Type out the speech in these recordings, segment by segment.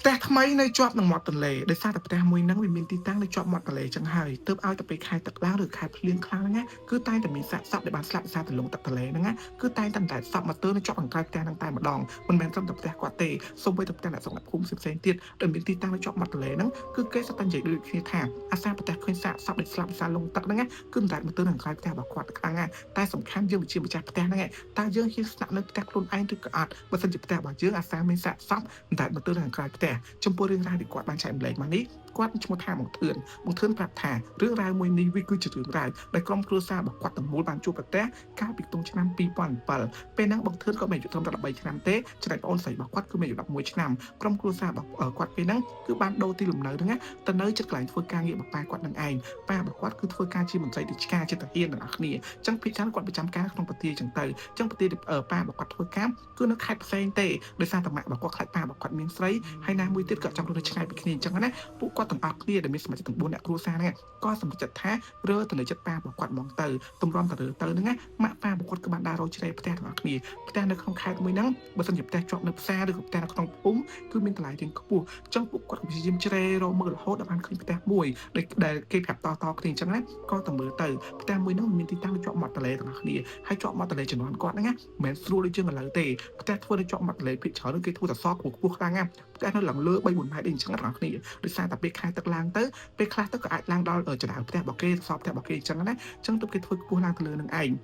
តែថ្មីនៅជាប់នឹងមាត់ទន្លេដោយសារតែផ្ទះមួយហ្នឹងវាមានទីតាំងនៅជាប់មាត់ទន្លេចឹងហើយទើបឲ្យតែពេលខែទឹកឡើងឬខែភ្លៀងខ្លាំងហ្នឹងគឺតែងតែមានសាកសពដែលបានស្លាប់ដោយសារទន្លង់ទឹកទន្លេហ្នឹងគឺតែងតែសពមកទើនៅជាប់អង្កែផ្ទះហ្នឹងតែម្ដងមិនមែនត្រឹមតែផ្ទះគាត់ទេសូម្បីតែផ្ទះអ្នកស្រុកអ្នកភូមិផ្សេងៗទៀតដែលមានទីតាំងនៅជាប់មាត់ទន្លេហ្នឹងគឺគេសត្វតែនិយាយដូចគ្នាថាអាសាផ្ទះឃើញសាកសពដែលស្លាប់ដោយសារលង់ទឹកហ្នឹងគឺមិនដែលមកទើនៅអង្កែផ្ទះរបស់គាត់ខ្លាំងតែសំខាន់យើងជាម្ចាស់ផ្ទះហ្នឹងតើយើងហ៊ានស្នាក់នៅផ្ទះខ្លួនឯងឬក៏អត់បើសិនជាផ្ទះរបស់យើងអាសាមានសាកសពមិនដែលមកទើនៅអង្កែផ្ទះចំពោះរឿងរ៉ាវដែលគាត់បានចែកម្លែកមកនេះគាត់ឈ្មោះថាបង្ធឿនប្រាប់ថារឿងរ៉ាវមួយនេះវាគឺជារឿងរ៉ាវដែលក្រុមគ្រួសាររបស់គាត់ទាំងមូលបានជួបប្រទះកាលពីក្នុងឆ្នាំ2007ពេលហ្នឹងបង្ធឿនក៏មានអាយុត្រឹមតែ13ឆ្នាំទេចំណែកប្អូនស្រីរបស់គាត់គឺមានអាយុ11ឆ្នាំក្រុមគ្រួសាររបស់គាត់ពេលហ្នឹងគឺបានដូរទីលំនៅហ្នឹងទៅនៅជិតកន្លែងធ្វើការងាររបស់ប៉ាគាត់នឹងឯងប៉ារបស់គាត់គឺធ្វើការជាមន្ត្រីរាជការជាទាហានទាំងអស់គ្នាអញ្ចឹងភាគច្រើនគាត់ប្រចាំការក្នុងប្រទេសអញ្ចឹងទៅអញ្ចឹងប្រទេសប៉ារបស់គាត់ធ្វើការគឺនៅខេត្តផ្សេងទេដោយសារតែម៉ាក់របស់គាត់ខ្លាចប៉ារបស់គាត់មានស្រីហើយណាមួយទៀតក៏ចង់រស់នៅឆ្ងាយពីគ្នាអញ្ចឹងណាពួកគាត់ទាំងអស់គ្នាដែលមានសមាជិកទាំង4អ្នកគ្រួសារហ្នឹងក៏សម្រេចចិត្តថារើទៅនៅចិត្តប៉ារបស់គាត់ហ្មងទៅទម្រាំទៅរើទៅហ្នឹងណាម៉ាក់ប៉ារបស់គាត់ក៏បានដើររកជ្រែកផ្ទះទាំងអស់គ្នាផ្ទះនៅក្នុងខេត្តមួយហ្នឹងបើសិនជាផ្ទះជាប់នៅផ្សារឬក៏ផ្ទះនៅក្នុងភូមិគឺមានតម្លៃរៀងខ្ពស់អញ្ចឹងពួកគាត់ក៏ព្យាយាមជ្រែរកមើលរហូតដល់បានឃើញផ្ទះមួយដែលគេប្រាប់តគ្នាអញ្ចឹងណាក៏ទៅមើលទៅផ្ទះមួយហ្នឹងមានទីតាំងនៅជាប់មាត់ទន្លេទាំងអស់គ្នាហើយជាប់មាត់ទន្លេជំនាន់គាត់ហ្នឹងណាមិនមែនស្រួលដូចជាងឥឡូវទេផ្ទះធ្វើនៅជាប់មាត់ទន្លេភាគច្រើនគេធ្វើតែសខ្ពស់ខ្លាំងណាផ្ទះនៅឡើងលើ3-4ម៉ែត្រអីអញ្ចឹងទាំងអស់គ្នាដោយសារតែពេលខែទឹកឡើងទៅពេលខ្លះទៅក៏អាចឡើងដល់ចរៅផ្ទះរបស់គេសពផ្ទះរបស់គេអញ្ចឹងណាអញ្ចឹងទៅគេធ្វើខ្ពស់ឡើងទៅលើនឹងឯង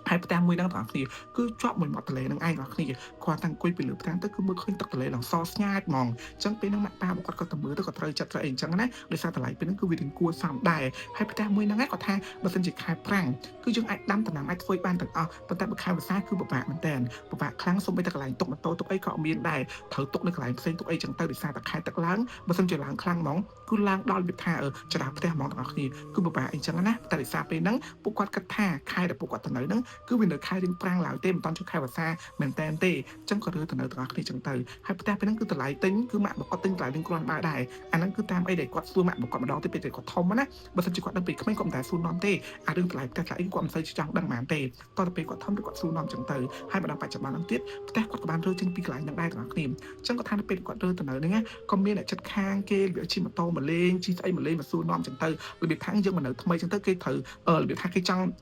ហើយផ្ទះមួយហ្នឹងបងប្អូនគឺជាប់មួយមាត់ទន្លេនឹងឯងបងប្អូនគាត់តាំងអង្គុយពីលើផ្ទះទៅគឺមើលឃើញទឹកទន្លេឡើងសស្ងាត់ហ្មងអញ្ចឹងពេលហ្នឹងម៉ាក់ប៉ារបស់គាត់ក៏ទៅមើលទៅក៏ត្រូវចិត្តត្រូវអីអញ្ចឹងណាដោយសារតម្លៃពេលហ្នឹងគឺវារៀងគួរសមដែរហើយផ្ទះមួយហ្នឹងគាត់ថាបើសិនជាខែប្រាំងគឺយើងអាចដាំដំណាំអាចធ្វើបានទាំងអស់ប៉ុន្តែបើខែវស្សាគឺពិបាកមែនតើពិបាកខ្លាំងសូម្បីតែកន្លែងទុកម៉ូតូទុកអីក៏មានដែរត្រូវទុកនៅកន្លែងផ្សេងទុកអីអញ្ចឹងទៅដោយសារតែខែទឹកឡើងបើសិនជាឡើងខ្លាំងហ្មងគឺឡើងដល់វាថាចរៅផ្ទះហ្មងទាំងអស់គ្នាគឺពិបាកអីចឹងណាតែដោយសារពេលហ្នឹងពួកគាត់គិតថាខែដែលពួកគាត់ទៅនៅហ្នឹងគឺវានៅខែរៀងប្រាំងឡើយទេមិនតាន់ចូលខែវស្សាមែនតែនទេអញ្ចឹងក៏រើទៅនៅទាំងអស់គ្នាចឹងទៅហើយផ្ទះពេលហ្នឹងគឺតម្លៃទិញគឺម៉ាក់របស់គាត់ទិញតម្លៃរៀងគ្រាន់បើដែរអាហ្នឹងគឺតាមអីដែលគាត់សួរម៉ាក់របស់គាត់ម្ដងទៅពេលដែលគាត់ធំណាបើសិនជាគាត់ដឹងពីក្មេងគាត់មិនដែលសួរនាំទេអារឿងតម្លៃផ្ទះខ្លះអីគាត់មិនសូវចង់ដឹងបានទេតទៅពេលគាត់ធំទៅគាត់សួរនាំចឹងទៅហើយម្ដងបច្ចុប្បន្នហ្នឹងទៀតផ្ទះគាត់ក៏បានរើចេញពីកន្លែងហ្នឹងដែរទាំងអស់គ្នាអញ្ចឹងគាត់ថាទៅពេលគាត់រើទៅនៅហ្នឹងក៏មានអ្នកចិត្តខាងគេវាជិះម៉ូតូមកលេងជិះស្អីមកលេងមកសួរនាំចឹងទៅរបៀបថាយើងមកនៅថ្មីចឹងទៅគេត្រូវរបៀបថាគេចង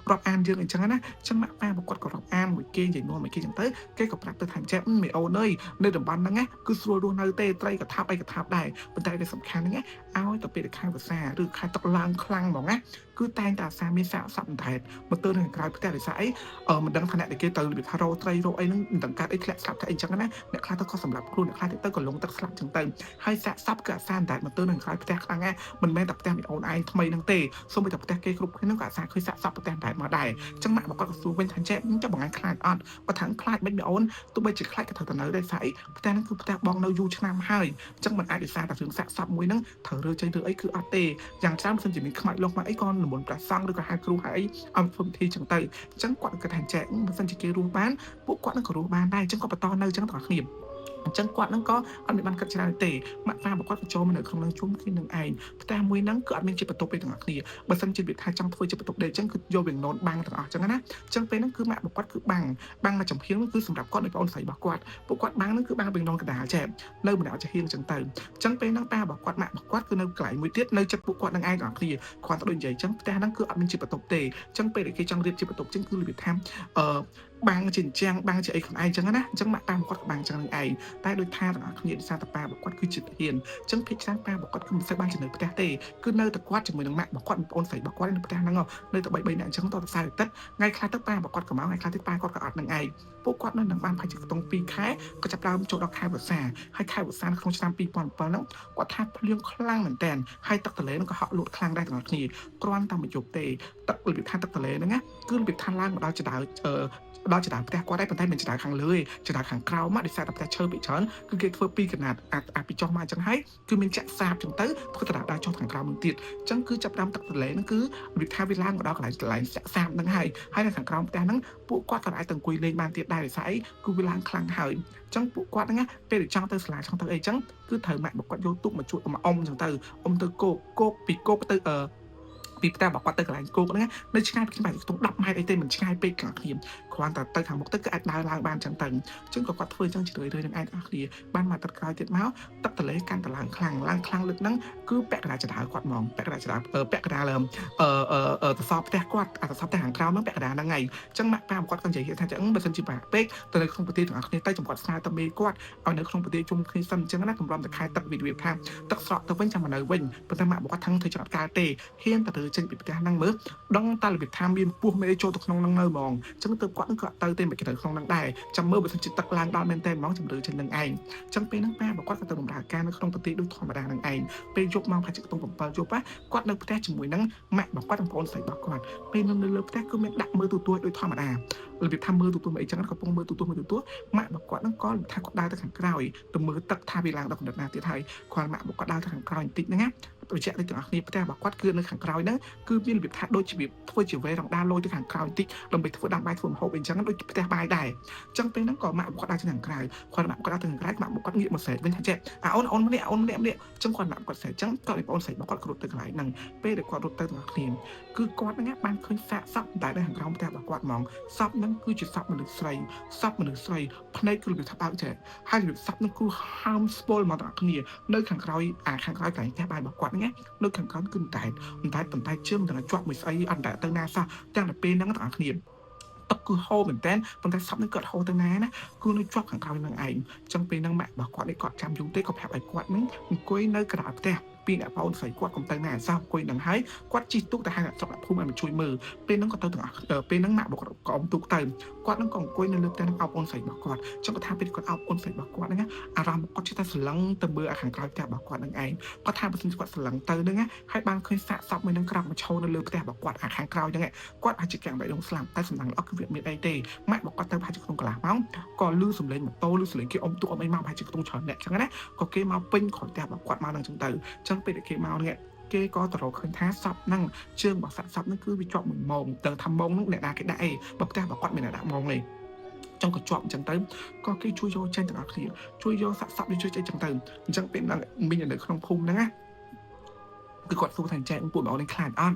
់រាប់អានយើងអញ្ចឹងណាអញ្ចឹងម៉ាក់ប៉ារបស់គាត់ក៏រាប់អានមួយគេនិយាយនាំមួយគេចឹងទៅគេក៏ប្រាប់ទៅថាចេះមេអូនអើយនៅតំបន់ហ្នឹងគឺស្រួលរស់នៅទេត្រីក៏ថាប់អីក៏ថាប់ដែរប៉ុន្តែដែលសំខាន់ហ្នឹងឲ្យទៅពេលខែវស្សាឬខែទឹកឡើងខ្លាំងហ្មងណាគឺតែងតែអាសាមានសាកសពអណ្ដែតមកទៅនៅក្រៅផ្ទះដោយសារអីមិនដឹងថាអ្នកដែលគេទៅរបៀបថារោត្រីរោអីហ្នឹងមិនដឹងកើតអីធ្លាក់ស្លាប់ថាអីចឹងណាអ្នកខ្លះទៅក៏សម្លាប់ខ្លួនអ្នកខ្លះទៅក៏លងទឹកស្លាប់ចឹងទៅហើយសាកសពគឺអាសាអណ្ដែតមកទៅនៅក្រៅផ្ទះខ្លាំងណាមិនមែនតែផ្ទះមីអូនឯងថ្មីហ្នឹងទេសូម្បីតែផ្ទះគេគ្រប់គ្នាហ្នឹងក៏អាសាឃើញសាកសពផ្ទះអណ្ដែតមកដែរចឹងម៉ាក់របស់គាត់ក៏សួរវិញថាចេះចាំបងឯងខ្លាចអត់បើថាខ្លាចមិនមីអូនទោះបីជាខ្លាចក៏ត្រូវទៅនៅដែរស្អីផ្ទះហ្នឹងគឺផ្ទះបងនៅយូរឆ្នាំហើយចឹងមិនអាចដោយសារតែរឿងសាកសពមួយហ្នឹងត្រូវរើចេញរើអីគឺអត់ទេយ៉ាងច្រើនមិនសិនជាមានខ្មោចលងមកអីក៏និមន្តព្រះសង្ឃឬក៏ហៅគ្រូហៅអីឲ្យធ្វើពិធីចឹងទៅអញ្ចឹងគាត់គិតថាចេះបើសិនជាគេរស់បានពួកគាត់នឹងក៏រស់បានដែរអញ្ចឹងគាត់បន្តនៅចឹងទាំងគ្នាអញ្ចឹងគាត់ហ្នឹងក៏អត់មានបានគិតច្រើនទេម៉ាក់ប៉ារបស់គាត់ក៏ចូលមកនៅក្នុងនឹងជុំគ្នានឹងឯងផ្ទះមួយហ្នឹងគឺអត់មានជាបន្ទប់ទេទាំងអស់គ្នាបើសិនជាវាថាចង់ធ្វើជាបន្ទប់ដេកអញ្ចឹងគឺយកវាងណូនបាំងទាំងអស់អញ្ចឹងណាអញ្ចឹងពេលហ្នឹងគឺម៉ាក់របស់គាត់គឺបាំងមួយចំហៀងគឺសម្រាប់គាត់និងប្អូនស្រីរបស់គាត់ពួកគាត់បាំងហ្នឹងគឺបាំងវាងណូនកណ្ដាលចេះនៅម្នាក់ចំហៀងអញ្ចឹងទៅអញ្ចឹងពេលហ្នឹងប៉ារបស់គាត់ម៉ាក់របស់គាត់គឺនៅកន្លែងមួយទៀតនៅចិត្តពួកគាត់នឹងឯងទាំងអស់គ្នាគាត់ទៅដូចនិយាយអញ្ចឹងផ្ទះហ្នឹងគឺអត់មានជាបន្ទប់ទេអញ្ចឹងពេលដែលគេចង់រៀបជាបន្ទប់អញ្ចឹងគឺរបៀបថាបាំងជាអញ្ចឹងបាំងជាអីខ្លួនឯងអញ្ចឹងណាអញ្ចឹងម៉ាក់ប៉ារបស់គាត់ក៏បាំងអញ្ចឹងនឹងឯងតែដូចថាទាំងអស់គ្នាដោយសារតែប៉ារបស់គាត់គឺជាទាហានអញ្ចឹងភាគច្រើនប៉ារបស់គាត់គឺមិនសូវបានទៅនៅផ្ទះទេគឺនៅតែគាត់ជាមួយនឹងម៉ាក់របស់គាត់ប្អូនស្រីរបស់គាត់នៅផ្ទះហ្នឹងនៅតែ3នាក់អញ្ចឹងតទៅសារទឹកថ្ងៃខ្លះទៅប៉ារបស់គាត់ក៏មកថ្ងៃខ្លះទៅប៉ាគាត់ក៏អត់នឹងឯងពួកគាត់នៅនឹងបានប្រហែលជាខ្ទង់2ខែក៏ចាប់ដើមចូលដល់ខែវស្សាហើយខែវស្សាក្នុងឆ្នាំ2007ហ្នឹងគាត់ថាភ្លៀងខ្លាំងមែនតើហើយទឹកទន្លេហ្នឹងក៏ហក់លូតខ្លាំងដែរទាំងអស់គ្នាគ្រាន់តែមួយយប់ទេទឹករបៀបថាទឹកទន្លេហ្នឹងគឺរបៀបថាឡើងមកដល់ចដៅដល់ចដៅផ្ទះគាត់ដែរប៉ុន្តែមិនចដៅខាងលើទេចដៅខាងក្រោមដោយសារតែផ្ទះឈើពីច្រើនគឺគេធ្វើពីកណាត់អាពីចុះមកអញ្ចឹងហើយគឺមានចាក់សាបអញ្ចឹងទៅធ្វើទៅដល់ចុះខាងក្រោមនឹងទៀតអញ្ចឹងគឺចាប់ដើមទឹកទន្លេហ្នឹងគឺរបៀបថាវាឡើងមកដល់កន្លែងចាក់សាបហ្នឹងហើយនៅខាងក្រោមផ្ទះហ្នឹងពួកគាត់ក៏អាចទៅអង្គុយលេងបានទៀតដែរដោយសារអីគឺវាឡើងខ្លាំងហើយអញ្ចឹងពួកគាត់ហ្នឹងពេលចង់ទៅសាលាចង់ទៅអីអញ្ចឹងគឺត្រូវម៉ាក់របស់គាត់យកទូកមកជួបមកអ៊ំអញ្ចឹងទៅអ៊ំទៅគោកពីគោកទៅពីផ្ទះរបស់គាត់ទៅកន្លែងគោកហ្នឹងនៅឆ្ងាយពីខ្ញុំប្រហែលខ្ទង់10ម៉ែត្រអីទេមិនឆ្ងាយពេកខាងខ្ញុំ គ្រាន់តែទៅខាងមុខទៅគឺអាចដើរឡើងបានចឹងទៅអញ្ចឹងក៏គាត់ធ្វើចឹងជារឿយៗនឹងឯងទាំងអស់គ្នាបានមកទឹកក្រោយទៀតមកទឹកទន្លេកាន់តែឡើងខ្លាំងលើកហ្នឹងគឺពាក់កណ្ដាលចដៅគាត់ហ្មងពាក់កណ្ដាលចដៅពាក់កណ្ដាលសសរផ្ទះគាត់អាសសរផ្ទះខាងក្រោមហ្នឹងពាក់កណ្ដាលហ្នឹងហើយអញ្ចឹងម៉ាក់ប៉ារបស់គាត់ក៏និយាយថាចឹងបើសិនជាបាក់ពេកទៅនៅក្នុងប្រទេសទាំងអស់គ្នាទៅចាំគាត់ស្នើទៅមេគាត់ឲ្យនៅក្នុងប្រទេសជុំគ្នាសិនអញ្ចឹងណាកម្រំតែខែទឹកវិវិថាទឹកស្រកទៅវិញចាំមកនៅវិញប៉ុន្តែម៉ាក់របស់គាត់ថឹងធ្វើចង្អត់ការទេហ៊ានតែទៅចេញពីផ្ទះហ្នឹងមើលដឹងតែរបៀបថាមានពោះមេចូលទៅក្នុងហ្នឹងនៅហ្មងអញ្ចឹងទៅគាត់នឹងក៏ទៅទេមិនគេទៅក្នុងហ្នឹងដែរចាំមើលបើសិនជាទឹកឡើងដល់មែនទេហ្មងជំរឿចេញនឹងឯងអញ្ចឹងពេលហ្នឹងប៉ារបស់គាត់ក៏ទៅបម្រើការនៅក្នុងប្រទេសដូចធម្មតានឹងឯងពេលយប់ម៉ោងប្រហែលជាខ្ទង់7យប់គាត់នៅផ្ទះជាមួយនឹងម៉ាក់របស់គាត់និងប្អូនស្រីរបស់គាត់ពេលនៅលើផ្ទះគឺមានដាក់មើលទូទួលដូចធម្មតារបៀបថាមើលទូទួលមកអីចឹងកំពុងមើលទូទួលម៉ាក់របស់គាត់ហ្នឹងក៏ថាគាត់ដើរទៅខាងក្រោយទៅមើលទឹកថាវាឡើងដល់កម្រិតណាទៀតហើយគាត់ម៉ាក់របស់គាត់ដើរទៅខាងក្រោយបន្តិចហ្នឹងណាបញ្ជាក់ដូចទាំងអស់គ្នាផ្ទះរបស់គាត់គឺនៅខាងក្រោយហ្នឹងគឺមានរបៀបថាដូចជាវាធ្វើជាវេរ៉ង់ដាលយទៅខាងក្រោយបន្តិចដើម្បីធ្វើដាំបាយធ្វើម្ហូបអីចឹងដូចផ្ទះបាយដែរអញ្ចឹងពេលហ្នឹងក៏ម៉ាក់របស់គាត់ដើរទៅខាងក្រៅគាត់ម៉ាក់គាត់ដើរទៅខាងក្រៅម៉ាក់របស់គាត់ងាកមកស្រែកវិញថាចេះអូនម្នាក់អញ្ចឹងគាត់ម៉ាក់គាត់ស្រែកអញ្ចឹងគាត់បងអូនស្រីរបស់គាត់រត់ទៅកន្លែងហ្នឹងពេលដែលគាត់រត់ទៅទាំងអស់គ្នាគឺគាត់ហ្នឹងបានឃើញសាកសពតែនៅខាងក្រោមផ្ទះរបស់គាត់ហ្មងសពហ្នឹងគឺជាសពមនុស្សស្រីភ្នែកគឺរបៀបថាបើកចេះហើយរបៀបសពហ្នឹងគឺហើមស្ពុលមកទាំងអស់គ្នានៅខាងក្រោយខាងក្រោយកន្លែងផ្ទះបាយរបស់គាត់ហ្នឹងនៅខាងក្រោយគឺប៉ុន្តែជើងទាំងជាប់មួយស្អីអត់តែទៅណាសោះទាំងតែពេលហ្នឹងទាំងអស់គ្នាទឹកគឺហូរមែនតើប៉ុន្តែសពនេះគាត់ហូរទៅណាណាគឺនៅជាប់ខាងក្រោយនឹងឯងអញ្ចឹងពេលហ្នឹងម៉ាក់របស់គាត់នេះគាត់ចាំយូរទេក៏ប្រាប់ឲ្យគាត់ហ្នឹងអង្គុយនៅក្រៅផ្ទះពីអ្នកបងស្រីគាត់កុំទៅណាសោះអង្គុយនឹងហើយគាត់ជិះទូកទៅហៅអ្នកស្រុកអ្នកភូមិឲ្យមកជួយមើលពេលហ្នឹងគាត់ទៅទាំងអស់ពេលហ្នឹងម៉ាក់របស់គាត់ក៏អមទូកទៅគាត់ហ្នឹងក៏អង្គុយនៅលើផ្ទះហ្នឹងអោបអូនស្រីរបស់គាត់អញ្ចឹងគាត់ថាពេលគាត់អោបអូនស្រីរបស់គាត់ហ្នឹងអារម្មណ៍គាត់ជិះតែស្រឡឹងទៅមើលខាងក្រោយផ្ទះរបស់គាត់ហ្នឹងឯងគាត់ថាបើសិនគាត់ស្រឡឹងទៅហ្នឹងហើយបានឃើញសាកសពមួយហ្នឹងក្រាបមកឈរនៅលើផ្ទះរបស់គាត់ខាងក្រោយហ្នឹងគាត់អាចជាកាំងបែបដងស្លាប់តែសំឡឹងអត់គឺវាមានអីទេម៉ាក់របស់គាត់ទៅប្រហែលជាក្នុងកន្លះម៉ោងក៏លឺសំឡេងម៉ូតូលឺសំឡេងគេអុំទូកអុំអីមកប្រហែលជាខ្ទង់ច្រើនអ្នកអញ្ចឹងណាក៏គេមកពេញក្រោយផ្ទះរបស់គាត់មកហ្នឹងអញ្ចឹងទៅអញ្ចឹងពេលដែលគេមកនេះគេក៏ទៅរកឃើញថាសពហ្នឹងជើងរបស់សត្វសពហ្នឹងគឺវាជាប់មួយម៉ោងដឹងថាម៉ោងហ្នឹងអ្នកណាគេដាក់អីបើផ្ទះរបស់គាត់មានអ្នកដាក់ម៉ោងទេចង់ក៏ជាប់អញ្ចឹងទៅក៏គេជួយយកចេញទាំងអស់គ្នាជួយយកសាក់សពជួយអីចឹងទៅអញ្ចឹងពេលហ្នឹងមីងនៅក្នុងភូមិហ្នឹងណាគឺគាត់សួរថាចែកពួកបងនេះខ្លាចអត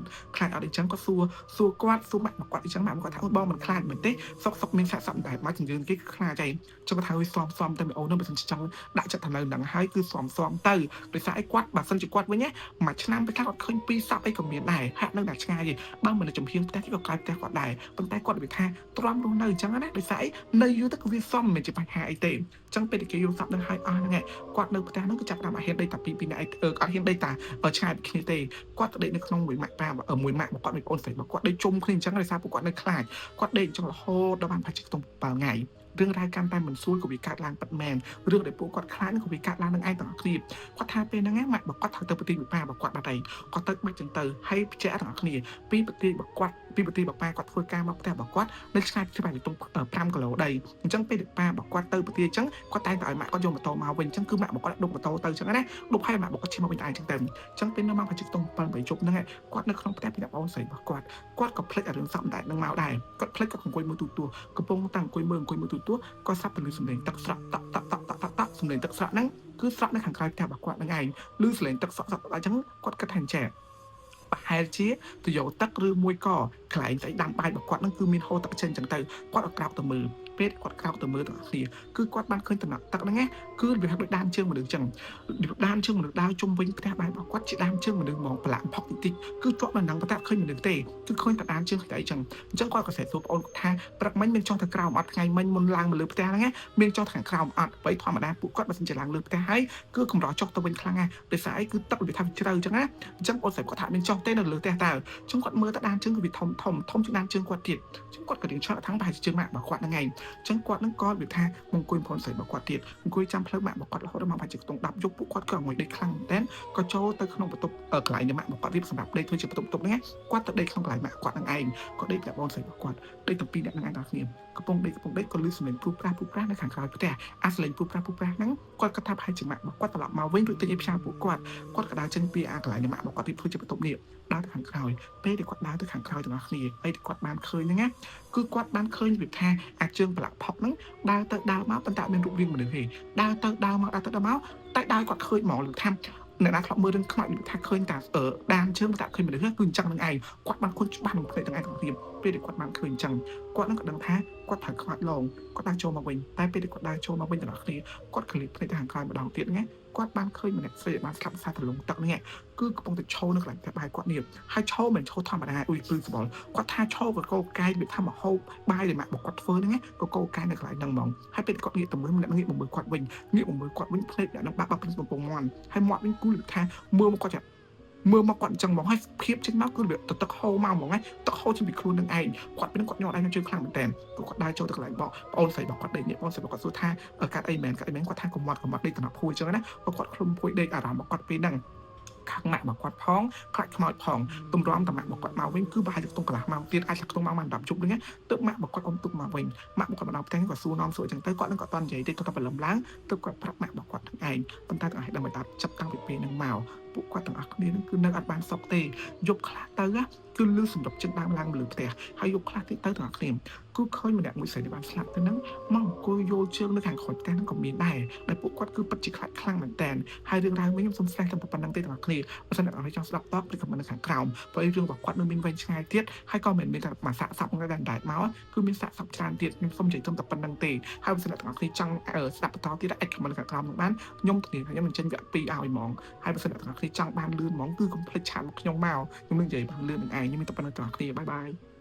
់អញ្ចឹងគាត់សួរគាត់សួរម៉ាក់របស់គាត់អញ្ចឹងម៉ាក់គាត់ថាអូនបងមិនខ្លាចមិនទេសុកមានសាក់សពដែរមកជឿនគេគឺខ្លាចឯងចង់ថាឲ្យសំទៅអូននោះបើមិនចង់ដាក់ចិត្តទៅនៅហ្នឹងហើយគឺសំទៅដោយសារអីគាត់បើសិនជាគាត់វិញមួយឆ្នាំពេលខ្លះគាត់ឃើញពីរសពអីក៏មានដែរហាក់នៅតែឆ្ងាយទេបើមិនចំហៀងផ្ទះគេក៏ក្រៅផ្ទះគាត់ដែរប៉ុន្តែគាត់និយាយថាទ្រាំរស់នៅអញ្ចឹងណាដោយសារអីនៅយូរទៅគឺវាសំមិនជាបញ្ហាអីទេអញ្ចឹងពេលគេយកសពនឹងឲ្យអស់ហ្នឹងគាត់នៅផ្ទះហ្នឹងគឺចាប់តាមអាហ៊ានដេកតែពីអ្នកឯងអត់ហ៊ានដេកតែឆ្ងាយពីគ្នាទេគាត់ទៅដេកនៅក្នុងមួយម៉ាក់ប៉ាមួយម៉ាក់របស់គាត់មួយប្អូនស្រីរបស់គាត់ដេកជុំគ្នាអញ្ចឹងដោយសារពួកគាត់នៅខ្លាចគាត់ដេកអញ្ចឹងរហូតដល់បានប្រហែលជាខ្ទង់7ថ្ងៃរឿងរ៉ាវកាន់តែមិនស្រួលក៏វាកើតឡើងពិតមែនរឿងដែលពួកគាត់ខ្លាចក៏វាកើតឡើងនឹងឯងទាំងអស់គ្នាគាត់ថាពេលហ្នឹងម៉ាក់របស់គាត់ត្រូវទៅប្រទេសវិប៉ារបស់គាត់បាត់ហើយគាត់ទៅមិនចឹងទៅហើយបញ្ជាក់ទាំងអស់គ្នាពីប្រទេសរបស់គាត់ពីប្រទេសបបាគាត់ធ្វើការមកផ្ទះរបស់គាត់នៅឆ្ងាយពីប្រហែលជា5គីឡូដីអញ្ចឹងពេលប៉ារបស់គាត់ទៅប្រទេសអញ្ចឹងគាត់តែងតែឲ្យម៉ាក់គាត់យកម៉ូតូមកវិញអញ្ចឹងគឺម៉ាក់របស់គាត់ដុបម៉ូតូទៅអញ្ចឹងណាដុបឲ្យម៉ាក់របស់គាត់ជិះមកវិញឯងអញ្ចឹងទៅអញ្ចឹងពេលនៅមកប្រជិះខ្ទង់7 8ជប់ហ្នឹងគាត់នៅក្នុងផ្ទះពីអ្នកបងស្រីរបស់គាត់ក៏ភ្លេចអារឿងសពតែនឹងមកដែរគាត់ភ្លេចគាត់អង្គុយមើលទូទួលកំពុងតែអង្គុយមើលទូទួលគាត់សាប់ទៅលើសំឡេងទឹកស្រក់តក់សំឡេងទឹកស្រក់ហ្នឹងគឺស្រក់នៅខាងក្រៅផ្ទះរបស់គាត់ហ្នឹងឯងឮសំឡេងទឹកស្រក់អញ្ចឹងគាត់គិតថាអញ្ចឹងប្រហែលជាទៅយកទឹកឬមួយកន្លែងស្អីដាំបាយរបស់គាត់ហ្នឹងគឺមានហូរទឹកចេញអញ្ចឹងទៅគាត់អត់ក្រោកទៅមើលពេលគាត់ក្រោកទៅមើលទាំងអស់គ្នាគឺគាត់បានឃើញតំណក់ទឹកហ្នឹងគឺវាហាក់ដូចដានជើងមនុស្សអញ្ចឹងដានជើងមនុស្សដើរជុំវិញផ្ទះបាយរបស់គាត់ជាដានជើងមនុស្សហ្មងប្រឡាក់ផុកតិចគឺជាប់នៅនឹងប៉ុន្តែឃើញមនុស្សទេគឺឃើញតែដានជើងតែអីចឹងគាត់ក៏ស្រែកសួរបងអូនថាព្រឹកមិញមានចង់ទៅក្រោមអត់ថ្ងៃមិញមុនឡើងមកលើផ្ទះហ្នឹងមានចង់ខាងក្រោមអត់បើធម្មតាពួកគាត់បើសិនជាឡើងលើផ្ទះហើយគឺកម្រោះចុះទៅវិញខ្លាំងណាស់ដោយសារអីគឺទឹកវាថាជ្រៅអញ្ចឹងណាអញ្ចឹងបងស្រីគាត់ថាមានចង់ទេនៅលើផ្ទះតើអញ្ចឹងគាត់មើលទៅដានជើងគឺវាធំជាងដានជើងគាត់ទៀតអញ្ចឹងគាត់ក៏រៀងឆ្លាតថាងប្រហែលជាជើងម៉ាក់របស់គាត់ហ្នឹងឯងអញ្ចឹងគាត់នឹងក៏វាថាមកអង្គុយប្អូនស្រីរបស់គាត់ទៀតអង្គុយចាំផ្លូវម៉ាក់របស់គាត់រហូតដល់មកប្រហែលជាខ្ទង់10យប់ពួកគាត់ក៏អង្គុយដេកខ្លាំងមែនក៏ចូលទៅក្នុងបន្ទប់កន្លែងម៉ាក់របស់គាត់រៀបសម្រាប់ដេកធ្វើជាបន្ទប់ហ្នឹងគាត់ទៅដេកក្នុងកន្លែងម៉ាក់គាត់ហ្នឹងឯងក៏ដេកតែប្អូនស្រីរបស់គាត់ដេកទាំងពីរអ្នកហ្នឹងឯងដល់គ្នាកំពុងដេកក៏លឺសំឡេងព្រុសប្រាសនៅខាងក្រៅផ្ទះអាសំឡេងព្រុសប្រាសហ្នឹងគាត់ក៏ថាប្រហែលជាម៉ាក់របស់គាត់ត្រឡប់មកវិញរួចទិញឲ្យផ្សាយពួកគាត់ក៏ដើរចេញពីអាកន្លែងម៉ាក់របស់គាត់រៀបធ្វើជាបន្ទប់នេះដើរទៅខាងក្រោយពេលដែលគាត់ដើរទៅខាងក្រោយទាំងអស់គ្នាហើយគាត់បានឃើញហ្នឹងគឺគាត់បានឃើញវាថាអាចជើងប្រឡាក់ផុកហ្នឹងដើរទៅដើរមកប៉ុន្តែមានរូបរាងមនុស្សទេដើរទៅដើរមកតែដើរគាត់ឃើញហ្មងថា អ្នកណាធ្លាប់មើលរឿងខ្មោចនិយាយថាឃើញតែដានជើងតែឃើញមនុស្សគឺអញ្ចឹងនឹងឯងគាត់បានឃើញច្បាស់នឹងភ្នែកទាំងឯងទាំងគ្នាពេលដែលគាត់បានឃើញអញ្ចឹងគាត់នឹងក៏ដឹងថាគាត់ត្រូវខ្វាត់ឡងគាត់ដើរចូលមកវិញតែពេលដែលគាត់ដើរចូលមកវិញទាំងអស់គ្នាគាត់ក្លៀតភ្នែកទៅខាងក្រោយម្ដងទៀតហ្នឹងគាត់បានឃើញម្នាក់ស្រីដែលបានស្លាប់សាទរលងទឹកហ្នឹងគឺកំពុងតែឈរនៅកន្លែងផ្ទះបាយគាត់នេះហើយឈរមិនឈរធម្មតាអ៊ុយព្រឺសបល់គាត់ថាឈរកកោកាយវាថាមកហូបបាយដែលម៉ាក់របស់គាត់ធ្វើហ្នឹងកកោកាយនៅកន្លែងហ្នឹងហ្មងហើយពេលគាត់ងាកទៅមើលម្នាក់ងាកមកមើលគាត់វិញងាកមកមើលគាត់វិញភ្នែកអ្នកនឹងបាក់ពេញបំពង់មាត់ហើយមាត់វិញគូថាមើលមកគាត់ចាមើលមកគាត់អញ្ចឹងហ្មងហើយភាពចេញមកគឺរបៀបទឹកហូរមកហ្មងហ្នឹងទឹកហូរចេញពីខ្លួននឹងឯងគាត់ពេលគាត់ញ័រដៃជើងខ្លាំងមែនតើគាត់ដើរចូលទៅកន្លែងបោកប្អូនស្រីរបស់គាត់ដេកនេះប្អូនស្រីរបស់គាត់សួរថាកាត់អីមែនគាត់ថាកុំមាត់ដេកតំណភួយអញ្ចឹងណាគាត់ឃ្លុំភួយដេកអារម្មណ៍របស់គាត់ពេលហ្នឹងខាងម៉ាក់របស់គាត់ផងខ្លាចខ្មោចផងទម្រាំតាម៉ាក់របស់គាត់មកវិញគឺប្រហែលជាខ្ទង់កន្លះម៉ោងទៀតអាចថាខ្ទង់ម៉ោង10ជប់ហ្នឹងទើបម៉ាក់របស់គាត់អុំទុកមកវិញម៉ាក់របស់គាត់មកដល់ផ្ទះគាត់សួរនាំសួរអញ្ចឹងទៅគាត់នឹងគាត់អត់និយាយទេគាត់តែព្រលឹមឡើងទើបគាត់ប្រាប់ម៉ាក់របស់គាត់ទាំងឯងប៉ុន្តែទាំងអស់ដើម្បីតាមចាប់តាំងពីពេលហ្នឹងមកពួកគាត់ទាំងអស់គ្នានឹងគឺនៅអត់បានសុខទេយប់ខ្លះទៅគឺលឺសម្រាប់ចិត្តដើមឡើងលើផ្ទះហើយយប់ខ្លះទៀតទៅទាំងអស់គ្នាគឺឃើញម្នាក់មួយស្រីដែលបានស្លាប់ទៅហ្នឹងមកអង្គុយយល់ជើងនៅខាងក្រោយផ្ទះហ្នឹងក៏មានដែរដែលពួកគាត់គឺពិតជាខ្លាចខ្លាំងមែនតើហើយរឿងរ៉ាវវិញខ្ញុំសូមស្នើតែប៉ុណ្្នឹងទេទាំងអស់គ្នាបើសិនអ្នកនរចង់ស្ដាប់តបឬក៏មិននៅខាងក្រោមព្រោះរឿងរបស់គាត់នៅមានវែងឆ្ងាយទៀតហើយក៏មិនមានតែមួយសាកសពហ្នឹងដែរមកគឺមានសាកសពច្រើនទៀតខ្ញុំសូមនិយាយត្រឹមតែប៉ុណ្្នឹងទេហើយបើសិនអ្នកទាំងអស់គ្នាចង់ស្ដាប់បន្តទៀតអាចខមមិននៅខាងក្រោមនឹងបានខ្ញុំធានាថាខ្ញុំនឹងចេញវគ្គ2ឲ្យហ្មងហើយបើសិនអ្នកទាំងអស់គ្នាចង់បានលឿនហ្មងគឺកុំភ្លេចឆាតមកខ្ញុំមកខ្ញុំនឹងនិយាយបានលឿននឹងឯងខ្ញុំមានតែប៉ុណ្្នឹងទាំងអស់គ្នាបាយបាយ